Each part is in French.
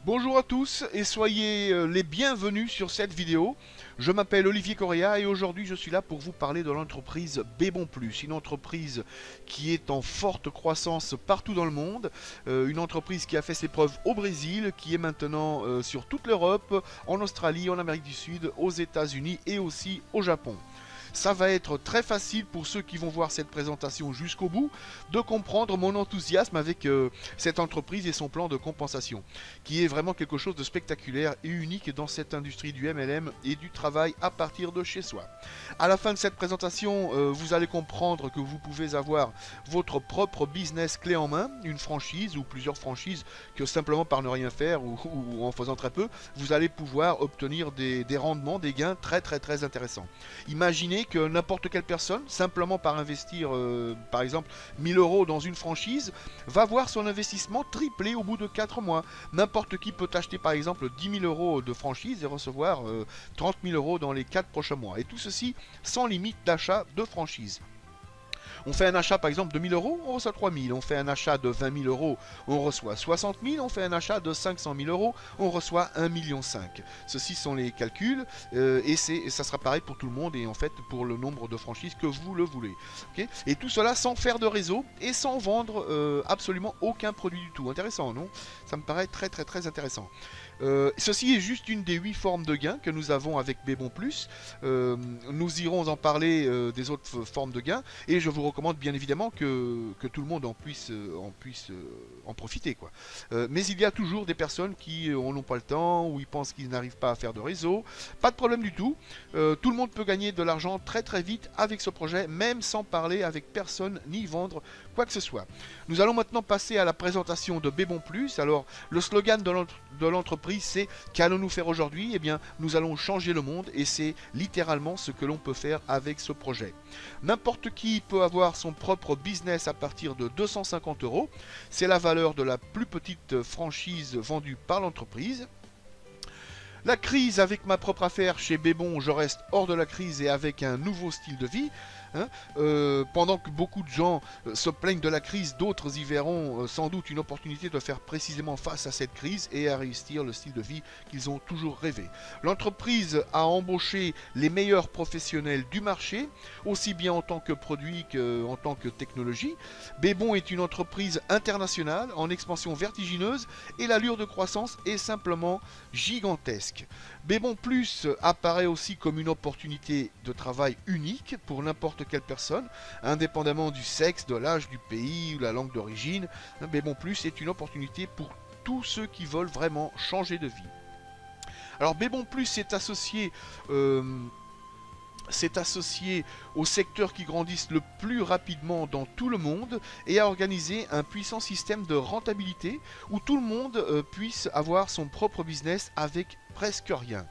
Bonjour à tous et soyez les bienvenus sur cette vidéo. Je m'appelle Olivier Correa et aujourd'hui je suis là pour vous parler de l'entreprise Bébon Plus, une entreprise qui est en forte croissance partout dans le monde, une entreprise qui a fait ses preuves au Brésil, qui est maintenant sur toute l'Europe, en Australie, en Amérique du Sud, aux États-Unis et aussi au Japon. Ça va être très facile pour ceux qui vont voir cette présentation jusqu'au bout de comprendre mon enthousiasme avec cette entreprise et son plan de compensation, qui est vraiment quelque chose de spectaculaire et unique dans cette industrie du MLM et du travail à partir de chez soi. À la fin de cette présentation, vous allez comprendre que vous pouvez avoir votre propre business clé en main, une franchise ou plusieurs franchises, que simplement par ne rien faire ou en faisant très peu, vous allez pouvoir obtenir des rendements, des gains très intéressants. Imaginez que n'importe quelle personne, simplement par investir par exemple 1000 euros dans une franchise, va voir son investissement tripler au bout de 4 mois. N'importe qui peut acheter par exemple 10 000 euros de franchise et recevoir 30 000 euros dans les 4 prochains mois. Et tout ceci sans limite d'achat de franchise. On fait un achat par exemple de 1000 euros, on reçoit 3000. On fait un achat de 20 000 euros, on reçoit 60 000. On fait un achat de 500 000 euros, on reçoit 1,5 million. Ceci sont les calculs et ça sera pareil pour tout le monde et en fait pour le nombre de franchises que vous le voulez. Okay, et tout cela sans faire de réseau et sans vendre absolument aucun produit du tout. Intéressant, non? Ça me paraît très intéressant. Ceci est juste une des 8 formes de gains que nous avons avec Bébon Plus. Nous irons en parler des autres formes de gains et je vous recommande bien évidemment que tout le monde en puisse en profiter, quoi. Mais il y a toujours des personnes qui n'ont pas le temps ou ils pensent qu'ils n'arrivent pas à faire de réseau. Pas de problème du tout. Tout le monde peut gagner de l'argent très vite avec ce projet, même sans parler avec personne ni vendre quoi que ce soit. Nous allons maintenant passer à la présentation de Bébon Plus. Alors, le slogan de l'entreprise, c'est qu'allons-nous faire aujourd'hui? Eh bien, nous allons changer le monde et c'est littéralement ce que l'on peut faire avec ce projet. N'importe qui peut avoir son propre business à partir de 250 euros. C'est la valeur de la plus petite franchise vendue par l'entreprise. La crise avec ma propre affaire chez Bébon, je reste hors de la crise et avec un nouveau style de vie. Pendant que beaucoup de gens se plaignent de la crise, d'autres y verront sans doute une opportunité de faire précisément face à cette crise et à réussir le style de vie qu'ils ont toujours rêvé. L'entreprise a embauché les meilleurs professionnels du marché, aussi bien en tant que produit qu'en tant que technologie. Bébon est une entreprise internationale en expansion vertigineuse et l'allure de croissance est simplement gigantesque. Bébon Plus apparaît aussi comme une opportunité de travail unique pour n'importe quelle personne, indépendamment du sexe, de l'âge, du pays ou la langue d'origine. Bébon Plus est une opportunité pour tous ceux qui veulent vraiment changer de vie. Alors Bébon Plus est associé aux secteurs qui grandissent le plus rapidement dans tout le monde et a organisé un puissant système de rentabilité où tout le monde puisse avoir son propre business avec presque rien.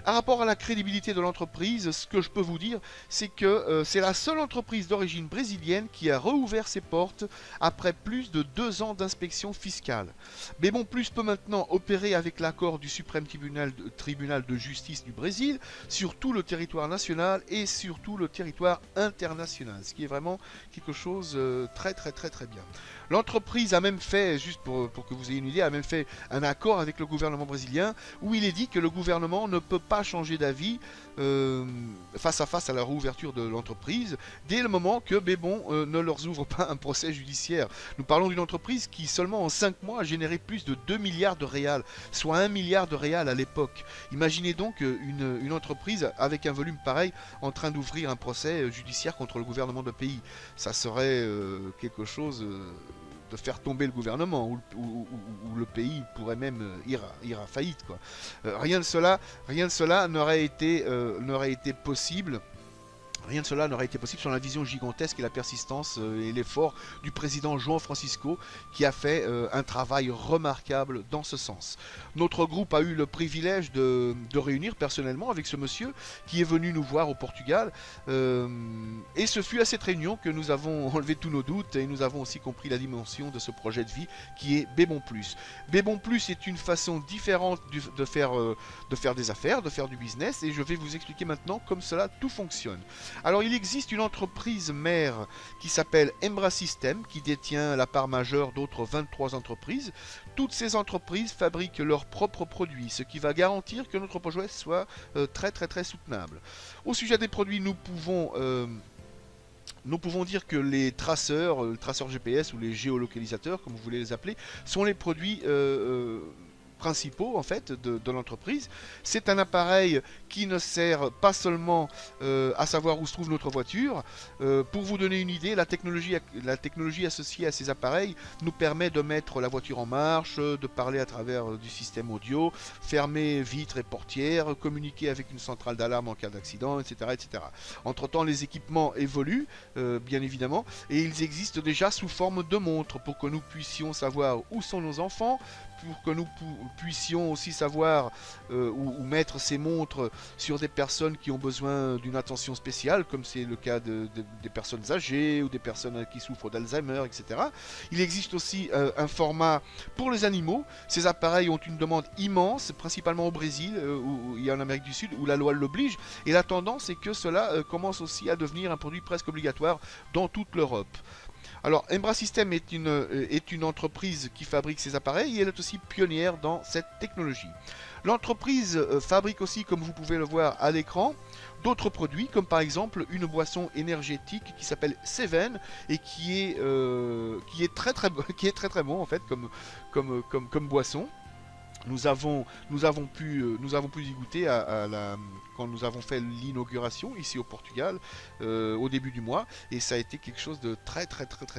Par rapport à la crédibilité de l'entreprise, ce que je peux vous dire, c'est que c'est la seule entreprise d'origine brésilienne qui a rouvert ses portes après plus de 2 ans d'inspection fiscale. Bébon Plus peut maintenant opérer avec l'accord du Suprême Tribunal de Justice du Brésil sur tout le territoire national et sur tout le territoire international, ce qui est vraiment quelque chose très bien. L'entreprise a même fait, juste pour que vous ayez une idée, a même fait un accord avec le gouvernement brésilien où il est dit que le gouvernement ne peut pas changer d'avis face à la réouverture de l'entreprise dès le moment que Bébon ne leur ouvre pas un procès judiciaire. Nous parlons d'une entreprise qui seulement en 5 mois a généré plus de 2 milliards de réals, soit 1 milliard de réals à l'époque. Imaginez donc une entreprise avec un volume pareil en train d'ouvrir un procès judiciaire contre le gouvernement d'un pays. Ça serait quelque chose de faire tomber le gouvernement ou le pays pourrait même ir à faillite, quoi. Rien de cela n'aurait été possible. Rien de cela n'aurait été possible sans la vision gigantesque et la persistance et l'effort du président João Francisco qui a fait un travail remarquable dans ce sens. Notre groupe a eu le privilège de réunir personnellement avec ce monsieur qui est venu nous voir au Portugal et ce fut à cette réunion que nous avons enlevé tous nos doutes et nous avons aussi compris la dimension de ce projet de vie qui est Bébon Plus. Bébon Plus est une façon différente de faire des affaires, de faire du business et je vais vous expliquer maintenant comme cela tout fonctionne. Alors il existe une entreprise mère qui s'appelle Embra System, qui détient la part majeure d'autres 23 entreprises. Toutes ces entreprises fabriquent leurs propres produits, ce qui va garantir que notre projet soit très soutenable. Au sujet des produits, nous pouvons dire que les traceurs, le traceur GPS ou les géolocalisateurs, comme vous voulez les appeler, sont les produits principaux en fait de l'entreprise. C'est un appareil qui ne sert pas seulement à savoir où se trouve notre voiture. Pour vous donner une idée, la technologie associée à ces appareils nous permet de mettre la voiture en marche, de parler à travers du système audio, fermer vitres et portières, communiquer avec une centrale d'alarme en cas d'accident, etc. Entre temps, les équipements évoluent, bien évidemment, et ils existent déjà sous forme de montres pour que nous puissions savoir où sont nos enfants, pour que nous puissions aussi savoir ou mettre ces montres sur des personnes qui ont besoin d'une attention spéciale, comme c'est le cas des personnes âgées ou des personnes qui souffrent d'Alzheimer, etc. Il existe aussi un format pour les animaux. Ces appareils ont une demande immense, principalement au Brésil et en Amérique du Sud, où la loi l'oblige. Et la tendance est que cela commence aussi à devenir un produit presque obligatoire dans toute l'Europe. Alors, Embra System est une entreprise qui fabrique ces appareils et elle est aussi pionnière dans cette technologie. L'entreprise fabrique aussi, comme vous pouvez le voir à l'écran, d'autres produits, comme par exemple une boisson énergétique qui s'appelle Seven et qui est très bon en fait comme boisson. Nous avons pu y goûter quand nous avons fait l'inauguration ici au Portugal au début du mois, et ça a été quelque chose de très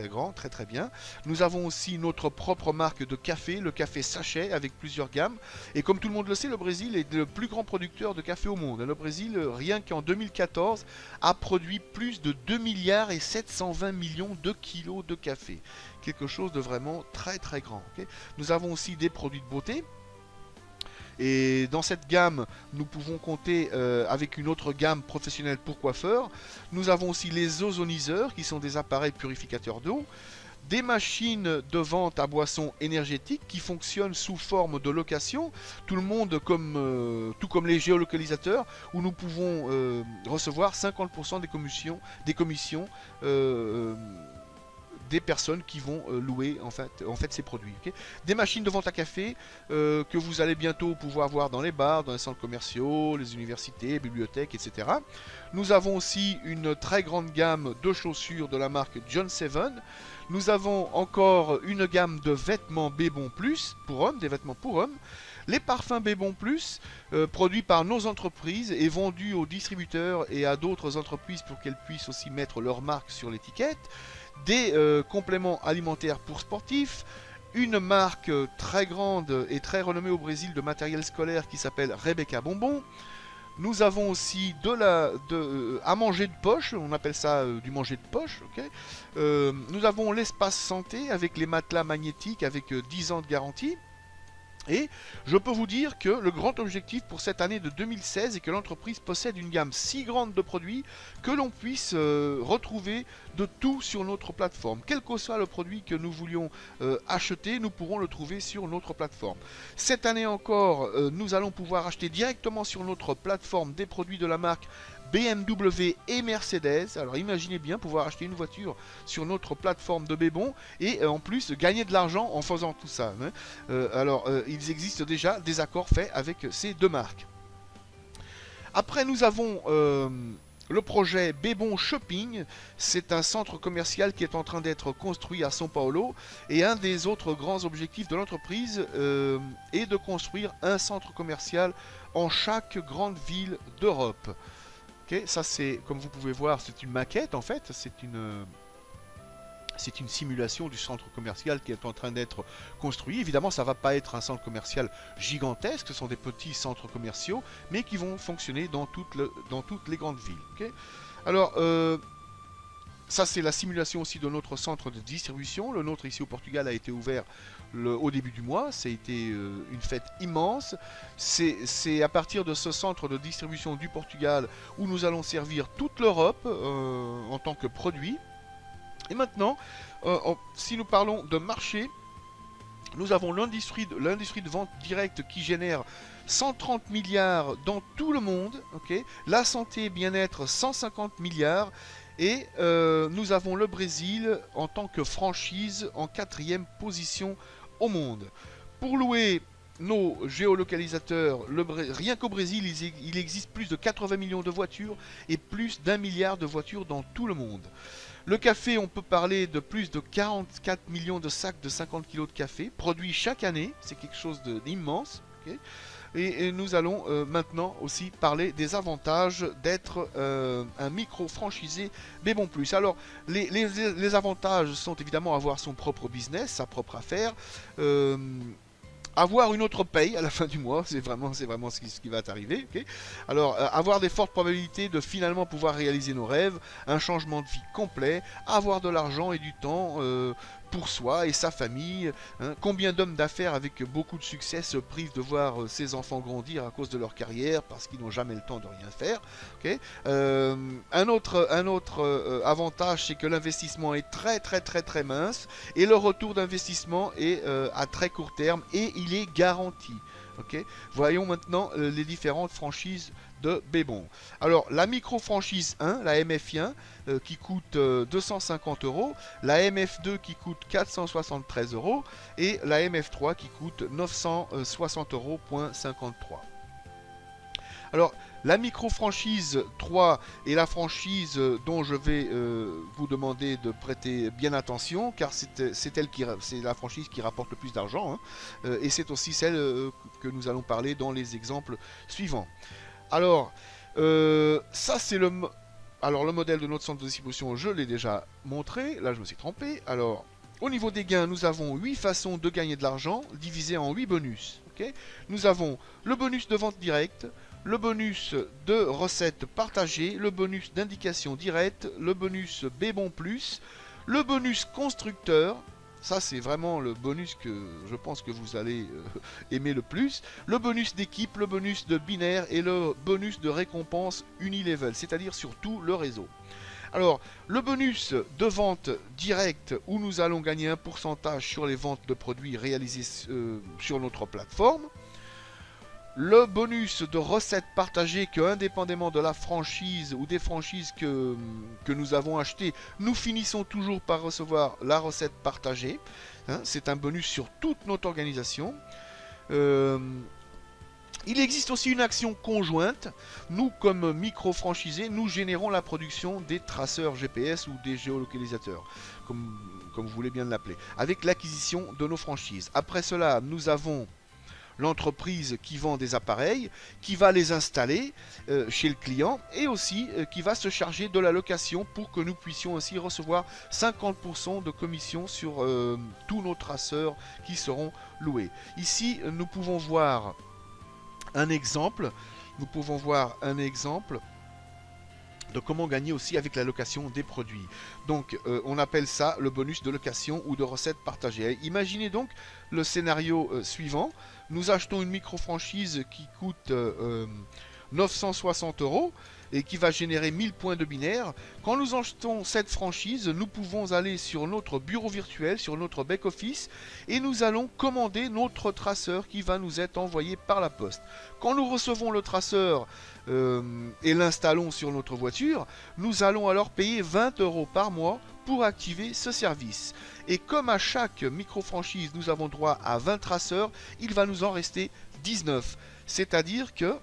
grand, très bien. Nous avons aussi notre propre marque de café, le café sachet, avec plusieurs gammes. Et comme tout le monde le sait, le Brésil est le plus grand producteur de café au monde. Le Brésil, rien qu'en 2014, a produit plus de 2 milliards et 720 millions de kilos de café. Quelque chose de vraiment très grand. Okay, nous avons aussi des produits de beauté. Et dans cette gamme, nous pouvons compter avec une autre gamme professionnelle pour coiffeurs. Nous avons aussi les ozoniseurs, qui sont des appareils purificateurs d'eau. Des machines de vente à boissons énergétiques qui fonctionnent sous forme de location. Tout le monde, tout comme les géolocalisateurs, où nous pouvons recevoir 50% des commissions des personnes qui vont louer en fait ces produits. Okay, des machines de vente à café que vous allez bientôt pouvoir voir dans les bars, dans les centres commerciaux, les universités, bibliothèques, etc. Nous avons aussi une très grande gamme de chaussures de la marque John Seven. Nous avons encore une gamme de vêtements Bébon Plus pour hommes, des vêtements pour hommes. Les parfums Bébon Plus, produits par nos entreprises et vendus aux distributeurs et à d'autres entreprises pour qu'elles puissent aussi mettre leur marque sur l'étiquette. Des compléments alimentaires pour sportifs, une marque très grande et très renommée au Brésil de matériel scolaire qui s'appelle Rebecca Bonbon. Nous avons aussi à manger de poche, on appelle ça du manger de poche. Okay, nous avons l'espace santé avec les matelas magnétiques avec 10 ans de garantie. Et je peux vous dire que le grand objectif pour cette année de 2016 est que l'entreprise possède une gamme si grande de produits que l'on puisse retrouver de tout sur notre plateforme. Quel que soit le produit que nous voulions acheter, nous pourrons le trouver sur notre plateforme. Cette année encore, nous allons pouvoir acheter directement sur notre plateforme des produits de la marque BMW et Mercedes. Alors imaginez bien pouvoir acheter une voiture sur notre plateforme de Bébon et en plus gagner de l'argent en faisant tout ça. Il existe déjà des accords faits avec ces deux marques. Après nous avons le projet Bébon Shopping. C'est un centre commercial qui est en train d'être construit à São Paulo, et un des autres grands objectifs de l'entreprise est de construire un centre commercial en chaque grande ville d'Europe. Okay, ça c'est, comme vous pouvez voir, c'est une maquette en fait, c'est une simulation du centre commercial qui est en train d'être construit. Évidemment, ça ne va pas être un centre commercial gigantesque, ce sont des petits centres commerciaux, mais qui vont fonctionner dans toutes les grandes villes. Okay, alors, ça c'est la simulation aussi de notre centre de distribution. Le nôtre ici au Portugal a été ouvert au début du mois, ça a été une fête immense. C'est à partir de ce centre de distribution du Portugal où nous allons servir toute l'Europe en tant que produit. Et maintenant, si nous parlons de marché, Nous avons l'industrie de vente directe qui génère 130 milliards dans tout le monde. Okay, la santé et bien-être 150 milliards. Et nous avons le Brésil en tant que franchise en 4e position au monde. Pour louer nos géolocalisateurs, rien qu'au Brésil, il existe plus de 80 millions de voitures et plus d'1 milliard de voitures dans tout le monde. Le café, on peut parler de plus de 44 millions de sacs de 50 kg de café produits chaque année. C'est quelque chose d'immense. Okay, et nous allons maintenant aussi parler des avantages d'être un micro-franchisé Bébon Plus. Alors, les avantages sont évidemment avoir son propre business, sa propre affaire, avoir une autre paye à la fin du mois, c'est vraiment ce qui va t'arriver. Okay, alors, avoir des fortes probabilités de finalement pouvoir réaliser nos rêves, un changement de vie complet, avoir de l'argent et du temps pour soi et sa famille. Hein. Combien d'hommes d'affaires avec beaucoup de succès se privent de voir ses enfants grandir à cause de leur carrière parce qu'ils n'ont jamais le temps de rien faire. Okay, un autre avantage, c'est que l'investissement est très mince et le retour d'investissement est à très court terme et il est garanti. Okay, voyons maintenant les différentes franchises de Bébon. Alors, la micro-franchise 1, la MF1, qui coûte 250 €, la MF2 qui coûte 473 € et la MF3 qui coûte 960,53 €. Alors, la micro-franchise 3 est la franchise dont je vais vous demander de prêter bien attention, car c'est la franchise qui rapporte le plus d'argent, hein, et c'est aussi celle que nous allons parler dans les exemples suivants. Alors, ça c'est le modèle de notre centre de distribution, je l'ai déjà montré, là je me suis trompé. Alors, au niveau des gains, nous avons 8 façons de gagner de l'argent, divisées en 8 bonus. Okay, nous avons le bonus de vente directe, le bonus de recettes partagées, le bonus d'indication directe, le bonus Bébon Plus, le bonus constructeur. Ça, c'est vraiment le bonus que je pense que vous allez aimer le plus. Le bonus d'équipe, le bonus de binaire et le bonus de récompense unilevel, c'est-à-dire sur tout le réseau. Alors, le bonus de vente directe où nous allons gagner un pourcentage sur les ventes de produits réalisés sur notre plateforme. Le bonus de recettes partagées que, indépendamment de la franchise ou des franchises que nous avons achetées, nous finissons toujours par recevoir la recette partagée. Hein, c'est un bonus sur toute notre organisation. Il existe aussi une action conjointe. Nous, comme micro-franchisés, nous générons la production des traceurs GPS ou des géolocalisateurs, comme vous voulez bien l'appeler, avec l'acquisition de nos franchises. Après cela, nous avons l'entreprise qui vend des appareils, qui va les installer chez le client et aussi qui va se charger de la location pour que nous puissions aussi recevoir 50% de commission sur tous nos traceurs qui seront loués. Ici, nous pouvons voir un exemple. De comment gagner aussi avec la location des produits. Donc on appelle ça le bonus de location ou de recettes partagées. Imaginez donc le scénario suivant. Nous achetons une micro-franchise qui coûte 960 € et qui va générer 1000 points de binaire. Quand nous achetons cette franchise, nous pouvons aller sur notre bureau virtuel, sur notre back-office, et nous allons commander notre traceur qui va nous être envoyé par la poste. Quand nous recevons le traceur et l'installons sur notre voiture, nous allons alors payer 20 € par mois pour activer ce service. Et comme à chaque micro-franchise, nous avons droit à 20 traceurs, il va nous en rester 19. C'est-à-dire que,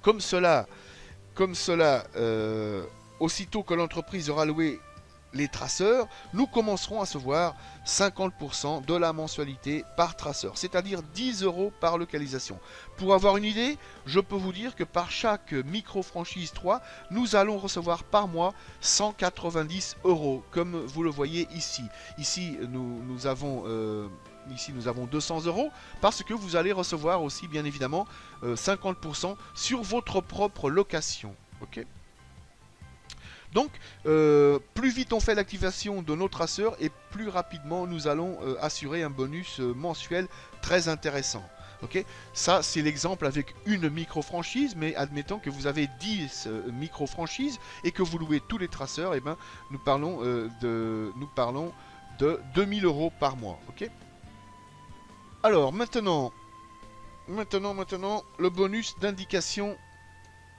comme cela, aussitôt que l'entreprise aura loué les traceurs, nous commencerons à recevoir 50% de la mensualité par traceur, c'est-à-dire 10 € par localisation. Pour avoir une idée, je peux vous dire que par chaque micro-franchise 3, nous allons recevoir par mois 190 €, comme vous le voyez ici. Ici, nous avons 200 € parce que vous allez recevoir aussi, bien évidemment, 50% sur votre propre location. Ok ? Donc, plus vite on fait l'activation de nos traceurs et plus rapidement nous allons assurer un bonus mensuel très intéressant. Okay, ça, c'est l'exemple avec une micro-franchise, mais admettons que vous avez 10 micro-franchises et que vous louez tous les traceurs, et ben, nous parlons de 2000 € par mois. Okay. Alors, maintenant, le bonus d'indication.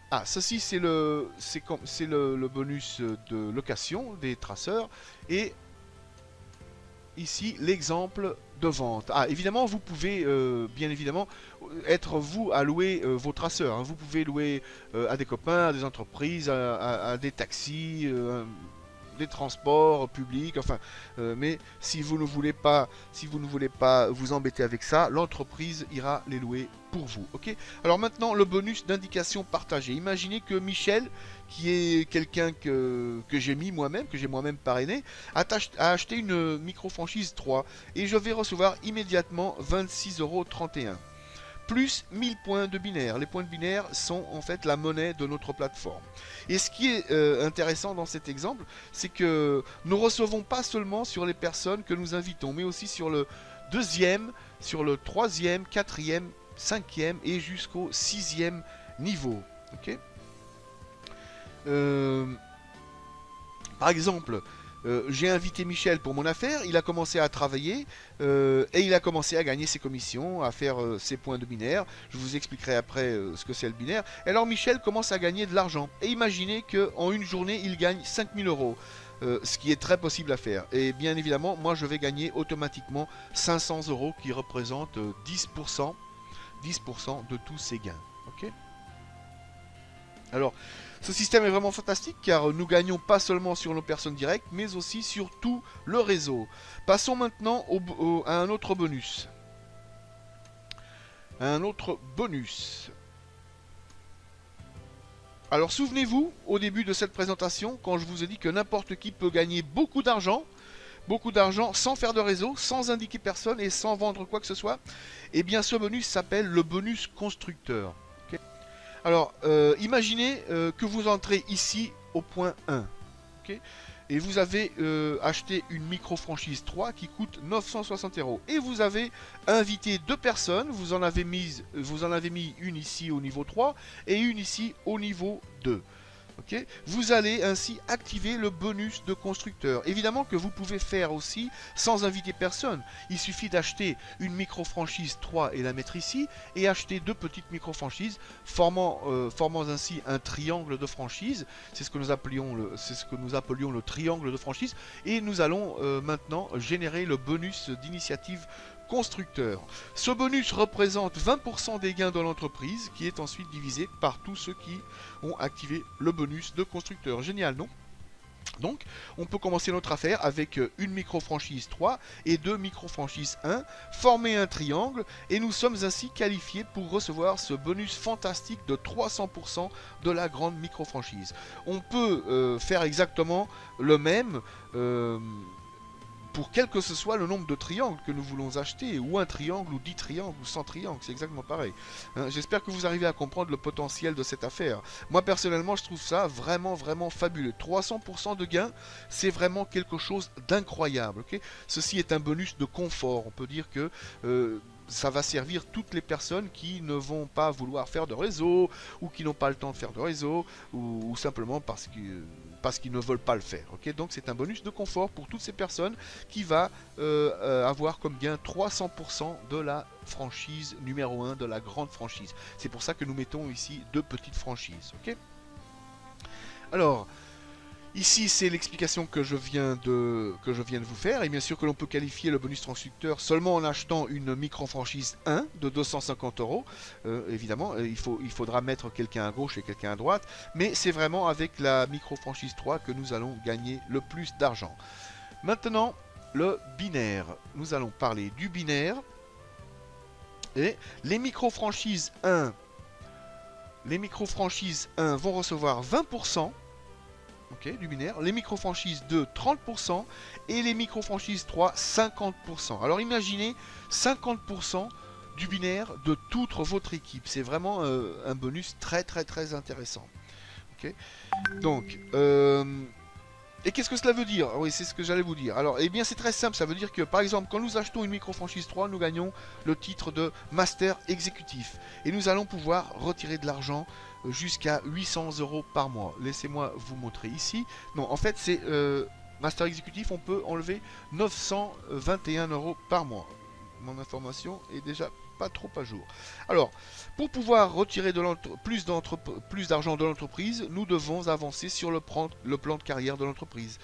Ah, ceci c'est le bonus de location des traceurs. Et ici, l'exemple de vente. Ah, évidemment, vous pouvez, bien évidemment, être vous à louer vos traceurs. Hein. Vous pouvez louer à des copains, à des entreprises, à des taxis, des transports publics, enfin, mais si vous ne voulez pas, vous embêter avec ça, l'entreprise ira les louer pour vous, ok. Alors maintenant, le bonus d'indication partagée. Imaginez que Michel, qui est quelqu'un que j'ai mis moi-même, que j'ai moi-même parrainé, a acheté une micro-franchise 3 et je vais recevoir immédiatement 26,31 € plus 1000 points de binaire. Les points de binaire sont en fait la monnaie de notre plateforme. Et ce qui est intéressant dans cet exemple, c'est que nous recevons pas seulement sur les personnes que nous invitons, mais aussi sur le deuxième, sur le troisième, quatrième, cinquième et jusqu'au sixième niveau. Ok. Par exemple, j'ai invité Michel pour mon affaire, il a commencé à travailler et il a commencé à gagner ses commissions, à faire ses points de binaire. Je vous expliquerai après ce que c'est le binaire. Et alors Michel commence à gagner de l'argent. Et imaginez qu'en une journée, il gagne 5000 €. Ce qui est très possible à faire. Et bien évidemment, moi je vais gagner automatiquement 500 € qui représentent 10% de tous ces gains. Ok. Alors, ce système est vraiment fantastique car nous gagnons pas seulement sur nos personnes directes, mais aussi sur tout le réseau. Passons maintenant à un autre bonus. Alors souvenez-vous, au début de cette présentation, quand je vous ai dit que n'importe qui peut gagner beaucoup d'argent sans faire de réseau, sans indiquer personne et sans vendre quoi que ce soit, eh bien ce bonus s'appelle le bonus constructeur. Alors, imaginez que vous entrez ici au point 1, okay, et vous avez acheté une micro-franchise 3 qui coûte 960 €. Et vous avez invité deux personnes, vous en avez mis une ici au niveau 3 et une ici au niveau 2. Okay. Vous allez ainsi activer le bonus de constructeur. Évidemment que vous pouvez faire aussi sans inviter personne. Il suffit d'acheter une micro-franchise 3 et la mettre ici, et acheter deux petites micro-franchises, formant ainsi un triangle de franchise. C'est ce que nous appelions le triangle de franchise. Et nous allons maintenant générer le bonus d'initiative constructeur. Ce bonus représente 20% des gains de l'entreprise, qui est ensuite divisé par tous ceux qui ont activé le bonus de constructeur. Génial, non? Donc, on peut commencer notre affaire avec une micro-franchise 3 et deux micro-franchises 1, former un triangle, et nous sommes ainsi qualifiés pour recevoir ce bonus fantastique de 300% de la grande micro-franchise. On peut faire exactement le même pour quel que ce soit le nombre de triangles que nous voulons acheter, ou un triangle, ou 10 triangles, ou 100 triangles, c'est exactement pareil. Hein, j'espère que vous arrivez à comprendre le potentiel de cette affaire. Moi personnellement, je trouve ça vraiment, vraiment fabuleux. 300% de gain, c'est vraiment quelque chose d'incroyable. Okay. Ceci est un bonus de confort. On peut dire que ça va servir toutes les personnes qui ne vont pas vouloir faire de réseau, ou qui n'ont pas le temps de faire de réseau, ou simplement parce qu'ils ne veulent pas le faire. Okay. Donc c'est un bonus de confort pour toutes ces personnes qui va avoir comme gain 300% de la franchise numéro 1, de la grande franchise. C'est pour ça que nous mettons ici deux petites franchises. Okay. Alors, ici c'est l'explication que je viens de vous faire, et bien sûr que l'on peut qualifier le bonus constructeur seulement en achetant une micro-franchise 1 de 250 €. Évidemment, il faudra mettre quelqu'un à gauche et quelqu'un à droite, mais c'est vraiment avec la micro-franchise 3 que nous allons gagner le plus d'argent. Maintenant, le binaire. Nous allons parler du binaire, et les micro-franchises 1 vont recevoir 20%. Okay, du binaire, les micro-franchises 2, 30%, et les micro-franchises 3, 50%. Alors imaginez 50% du binaire de toute votre équipe. C'est vraiment un bonus très très très intéressant. Okay. Donc, et qu'est-ce que cela veut dire? Oui, c'est ce que j'allais vous dire. Alors, eh bien, c'est très simple. Ça veut dire que, par exemple, quand nous achetons une micro-franchise 3, nous gagnons le titre de Master Exécutif. Et nous allons pouvoir retirer de l'argent jusqu'à 800 € par mois. Laissez-moi vous montrer ici. Non, en fait, c'est Master Exécutif, on peut enlever 921 € par mois. mon information est déjà pas trop à jour. Alors, pour pouvoir retirer plus d'argent de l'entreprise, nous devons avancer sur le plan de carrière de l'entreprise.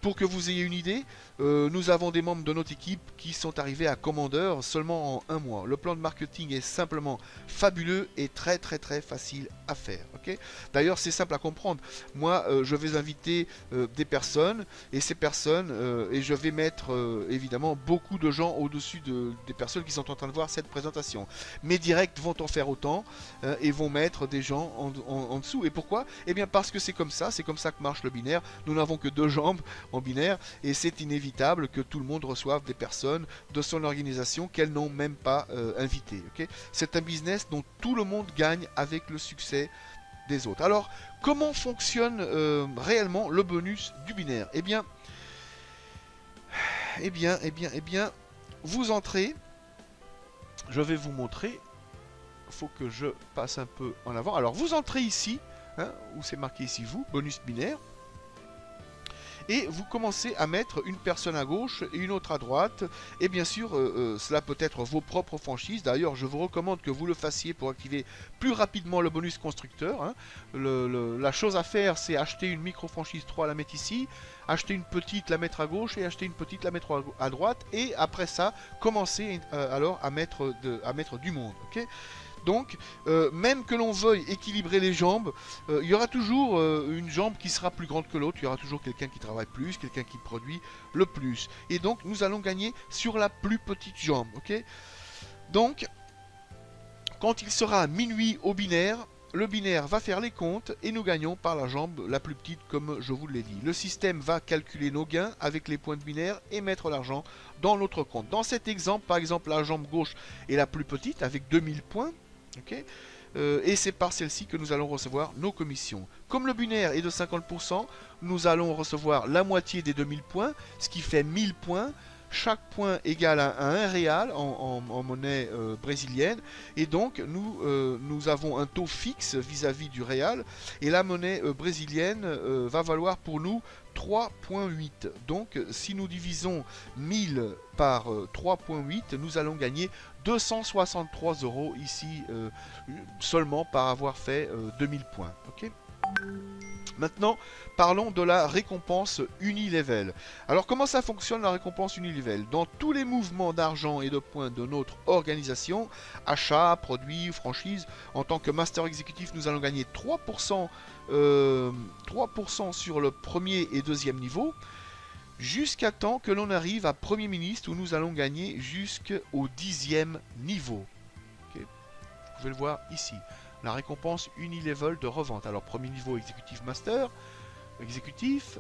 Pour que vous ayez une idée, nous avons des membres de notre équipe qui sont arrivés à commandeur seulement en un mois. Le plan de marketing est simplement fabuleux et très facile à faire. Okay, d'ailleurs, c'est simple à comprendre. Moi, je vais inviter des personnes et ces personnes, et je vais mettre évidemment beaucoup de gens au-dessus des personnes qui sont en train de voir cette présentation. Mes directs vont en faire autant et vont mettre des gens en dessous. Et pourquoi? Eh bien parce que c'est comme ça que marche le binaire. Nous n'avons que deux jambes en binaire et c'est inévitable que tout le monde reçoive des personnes de son organisation qu'elles n'ont même pas invitées. Okay, c'est un business dont tout le monde gagne avec le succès des autres. Alors, comment fonctionne réellement le bonus du binaire? Eh bien, vous entrez, je vais vous montrer, il faut que je passe un peu en avant. Alors, vous entrez ici, hein, où c'est marqué ici, vous, bonus binaire, et vous commencez à mettre une personne à gauche et une autre à droite, et bien sûr cela peut être vos propres franchises. D'ailleurs je vous recommande que vous le fassiez pour activer plus rapidement le bonus constructeur, hein. La chose à faire, c'est acheter une micro franchise 3, la mettre ici, acheter une petite, la mettre à gauche, et acheter une petite, la mettre à droite, et après ça commencer alors à mettre du monde. Okay, donc, même que l'on veuille équilibrer les jambes, il y aura toujours une jambe qui sera plus grande que l'autre, il y aura toujours quelqu'un qui travaille plus, quelqu'un qui produit le plus. Et donc, nous allons gagner sur la plus petite jambe. Okay, donc, quand il sera minuit au binaire, le binaire va faire les comptes et nous gagnons par la jambe la plus petite comme je vous l'ai dit. Le système va calculer nos gains avec les points de binaire et mettre l'argent dans notre compte. Dans cet exemple, par exemple, la jambe gauche est la plus petite avec 2000 points. Okay, et c'est par celle-ci que nous allons recevoir nos commissions. Comme le binaire est de 50%, nous allons recevoir la moitié des 2000 points, ce qui fait 1000 points. Chaque point égale à 1 réal en monnaie brésilienne. Et donc, nous avons un taux fixe vis-à-vis du réal. Et la monnaie brésilienne va valoir pour nous 3,8. Donc, si nous divisons 1000 par 3,8, nous allons gagner 263 € ici, seulement par avoir fait 2000 points. Okay, maintenant, parlons de la récompense Unilevel. Alors, comment ça fonctionne la récompense Unilevel? Dans tous les mouvements d'argent et de points de notre organisation, achat, produits, franchise, en tant que master exécutif, nous allons gagner 3% sur le premier et deuxième niveau, jusqu'à temps que l'on arrive à Premier ministre, où nous allons gagner jusqu'au 10e niveau. Okay, vous pouvez le voir ici. La récompense Unilevel de revente. Alors, premier niveau, exécutif master, exécutif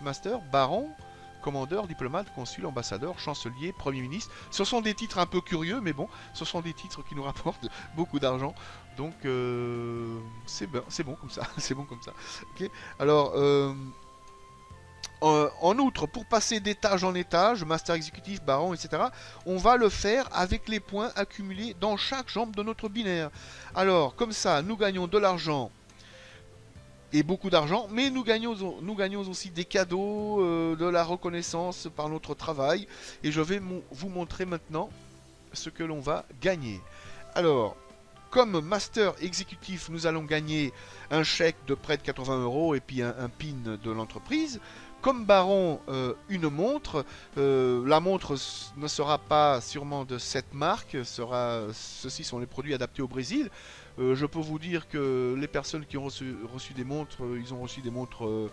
master, baron, commandeur, diplomate, consul, ambassadeur, chancelier, premier ministre. Ce sont des titres un peu curieux, mais bon, ce sont des titres qui nous rapportent beaucoup d'argent. Donc, c'est bon comme ça. C'est bon comme ça. Okay, alors, en outre, pour passer d'étage en étage, master exécutif, baron, etc., on va le faire avec les points accumulés dans chaque jambe de notre binaire. Alors, comme ça, nous gagnons de l'argent et beaucoup d'argent, mais nous gagnons aussi des cadeaux, de la reconnaissance par notre travail. Et je vais vous montrer maintenant ce que l'on va gagner. Alors, comme master exécutif, nous allons gagner un chèque de près de 80 € et puis un pin de l'entreprise. Comme baron, une montre. La montre ne sera pas sûrement de cette marque. Ceux-ci sont les produits adaptés au Brésil. Je peux vous dire que les personnes qui ont reçu des montres, ils ont reçu des montres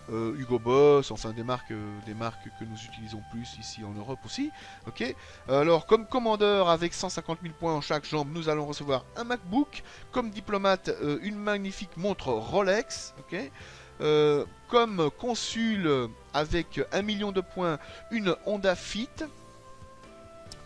Hugo Boss, enfin des marques que nous utilisons plus ici en Europe aussi. Okay, alors, comme commandeur avec 150 000 points en chaque jambe, nous allons recevoir un MacBook. Comme diplomate, une magnifique montre Rolex. Okay, comme consul avec 1 million de points, une Honda Fit.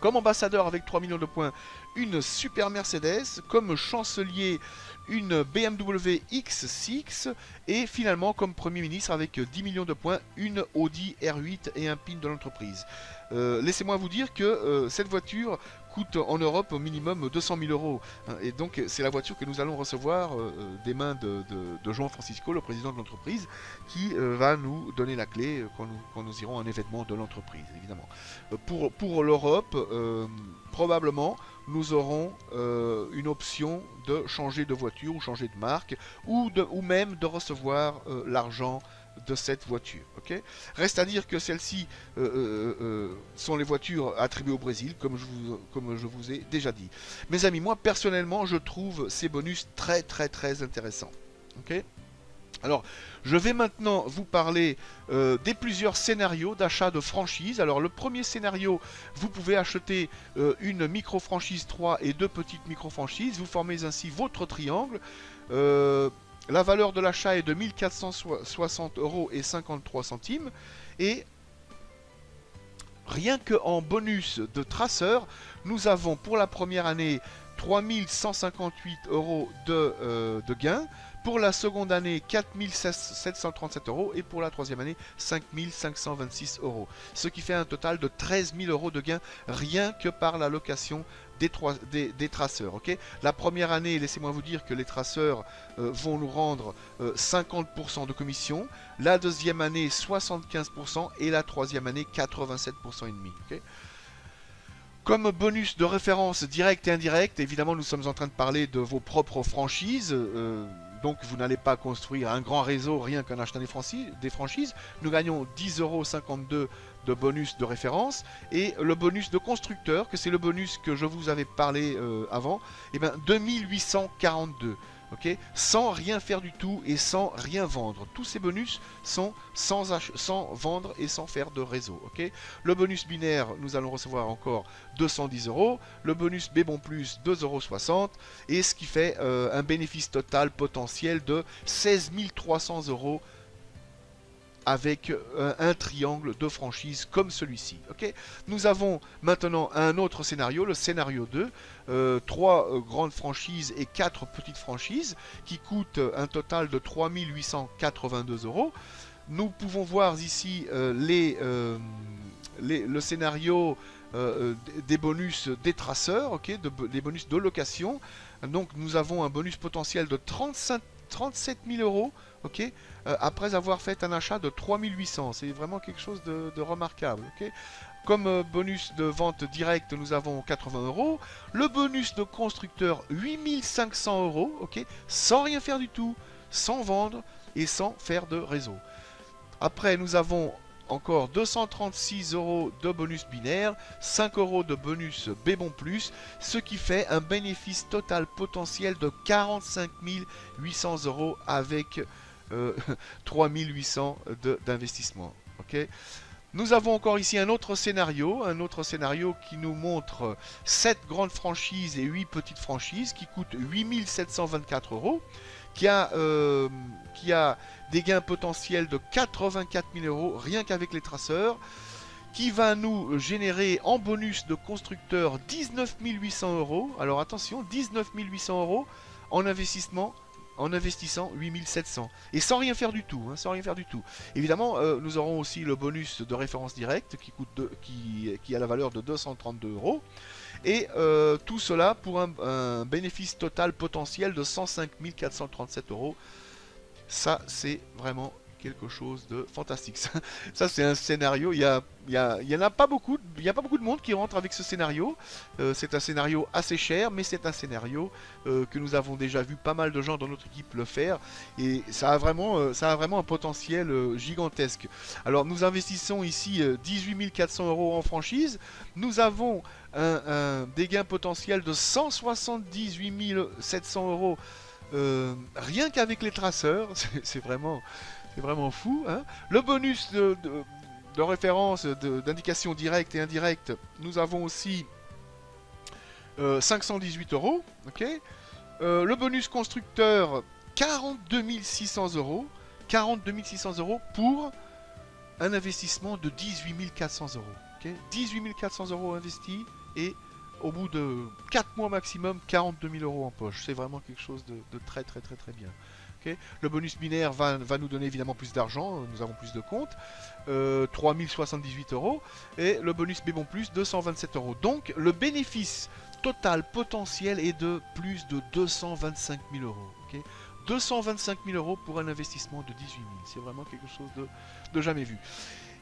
Comme ambassadeur avec 3 millions de points, une Super Mercedes. Comme chancelier, une BMW X6. Et finalement, comme Premier ministre avec 10 millions de points, une Audi R8 et un pin de l'entreprise. Laissez-moi vous dire que cette voiture coûte en Europe au minimum 200 000 euros. Et donc c'est la voiture que nous allons recevoir des mains de João Francisco, le président de l'entreprise, qui va nous donner la clé quand nous irons à un événement de l'entreprise, évidemment. Pour l'Europe, probablement, nous aurons une option de changer de voiture ou changer de marque, ou même de recevoir l'argent de cette voiture. Okay, reste à dire que celles-ci sont les voitures attribuées au Brésil, comme je vous ai déjà dit. Mes amis, moi personnellement, je trouve ces bonus très très très intéressants. Okay, alors, je vais maintenant vous parler des plusieurs scénarios d'achat de franchise. Alors, le premier scénario, vous pouvez acheter une micro-franchise 3 et 2 petites micro-franchises. Vous formez ainsi votre triangle. La valeur de l'achat est de 1460 euros et 53 centimes. Et rien qu'en bonus de traceur, nous avons pour la première année 3158 euros de gain. Pour la seconde année, 4737 euros. Et pour la troisième année, 5526 euros. Ce qui fait un total de 13 000 euros de gain rien que par la location des traceurs. Okay, la première année, laissez-moi vous dire que les traceurs vont nous rendre 50% de commission. La deuxième année, 75%. Et la troisième année, 87% et demi. Okay, comme bonus de référence direct et indirect, évidemment, nous sommes en train de parler de vos propres franchises. Donc vous n'allez pas construire un grand réseau rien qu'en achetant des franchises. Nous gagnons 10,52 € de bonus de référence. Et le bonus de constructeur, que c'est le bonus que je vous avais parlé avant, et bien 2842. Okay, sans rien faire du tout et sans rien vendre. Tous ces bonus sont sans vendre et sans faire de réseau. Okay, le bonus binaire, nous allons recevoir encore 210 euros. Le bonus B-Bon Plus, 2,60 €. Et ce qui fait un bénéfice total potentiel de 16 300 euros avec un triangle de franchise comme celui-ci. Okay, nous avons maintenant un autre scénario, le scénario 2, 3 grandes franchises et 4 petites franchises qui coûtent un total de 3882 euros. Nous pouvons voir ici le scénario des bonus des traceurs, okay, des bonus de location. Donc nous avons un bonus potentiel de 37 000 euros, okay, après avoir fait un achat de 3800. C'est vraiment quelque chose de remarquable. Okay. Comme bonus de vente directe, nous avons 80 euros. Le bonus de constructeur, 8500 euros, okay, sans rien faire du tout, sans vendre et sans faire de réseau. Après, nous avons encore 236 euros de bonus binaire, 5 euros de bonus B-Bon Plus, ce qui fait un bénéfice total potentiel de 45 800 euros avec 3800 d'investissement. Okay. Nous avons encore ici un autre scénario qui nous montre 7 grandes franchises et 8 petites franchises qui coûtent 8724 euros, qui a des gains potentiels de 84 000 euros rien qu'avec les traceurs, qui va nous générer en bonus de constructeur 19 800 euros. Alors attention, 19 800 euros en investissement, en investissant 8700 et sans rien faire du tout, hein, sans rien faire du tout. Évidemment, nous aurons aussi le bonus de référence directe qui a la valeur de 232 euros. Et tout cela pour un bénéfice total potentiel de 105 437 euros. Ça, c'est vraiment quelque chose de fantastique. Ça c'est un scénario, il y en a pas beaucoup, il n'y a pas beaucoup de monde qui rentre avec ce scénario. C'est un scénario assez cher, mais c'est un scénario que nous avons déjà vu pas mal de gens dans notre équipe le faire, et ça a vraiment un potentiel gigantesque. Alors nous investissons ici 18 400 euros en franchise, nous avons des gains potentiels de 178 700 euros rien qu'avec les traceurs. C'est vraiment fou, hein. Le bonus de référence d'indication directe et indirecte, nous avons aussi 518 euros. Okay. Le bonus constructeur, 42 600 euros. 42 600 euros pour un investissement de 18 400 euros. Okay. 18 400 euros investis et au bout de 4 mois maximum, 42 000 euros en poche. C'est vraiment quelque chose de très bien. ok. Le bonus binaire va nous donner évidemment plus d'argent, nous avons plus de comptes, 3078 euros, et le bonus B bon plus 227 euros. Donc le bénéfice total potentiel est de plus de 225 000 euros. Okay, 225 000 euros pour un investissement de 18 000. C'est vraiment quelque chose de jamais vu.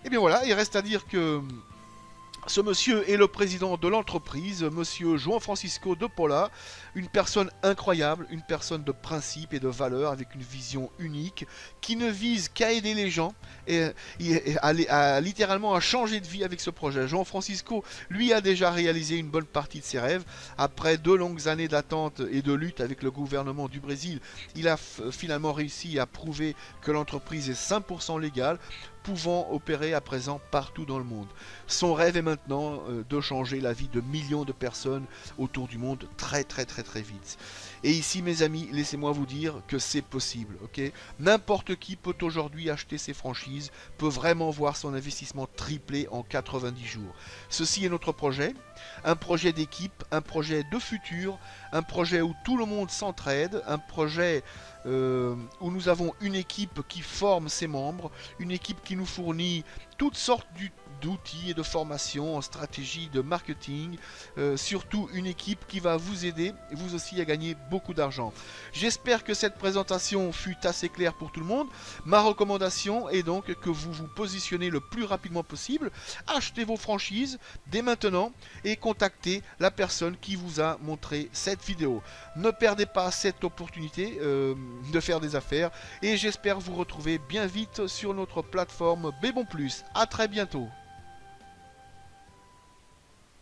Et bien voilà, il reste à dire que ce monsieur est le président de l'entreprise, monsieur João Francisco de Paula, une personne incroyable, une personne de principe et de valeur avec une vision unique qui ne vise qu'à aider les gens et à littéralement à changer de vie avec ce projet. João Francisco, lui, a déjà réalisé une bonne partie de ses rêves. Après 2 longues années d'attente et de lutte avec le gouvernement du Brésil, il a finalement réussi à prouver que l'entreprise est 100% légale, pouvant opérer à présent partout dans le monde. Son rêve est maintenant de changer la vie de millions de personnes autour du monde très vite. Et ici mes amis, laissez-moi vous dire que c'est possible, ok. N'importe qui peut aujourd'hui acheter ses franchises, peut vraiment voir son investissement tripler en 90 jours. Ceci est notre projet, un projet d'équipe, un projet de futur, un projet où tout le monde s'entraide, un projet où nous avons une équipe qui forme ses membres, une équipe qui nous fournit toutes sortes d'outils et de formations en stratégie de marketing, surtout une équipe qui va vous aider, vous aussi, à gagner beaucoup d'argent. J'espère que cette présentation fut assez claire pour tout le monde. Ma recommandation est donc que vous vous positionnez le plus rapidement possible, achetez vos franchises dès maintenant et contactez la personne qui vous a montré cette vidéo. Ne perdez pas cette opportunité de faire des affaires et j'espère vous retrouver bien vite sur notre plateforme Bébon Plus. À très bientôt.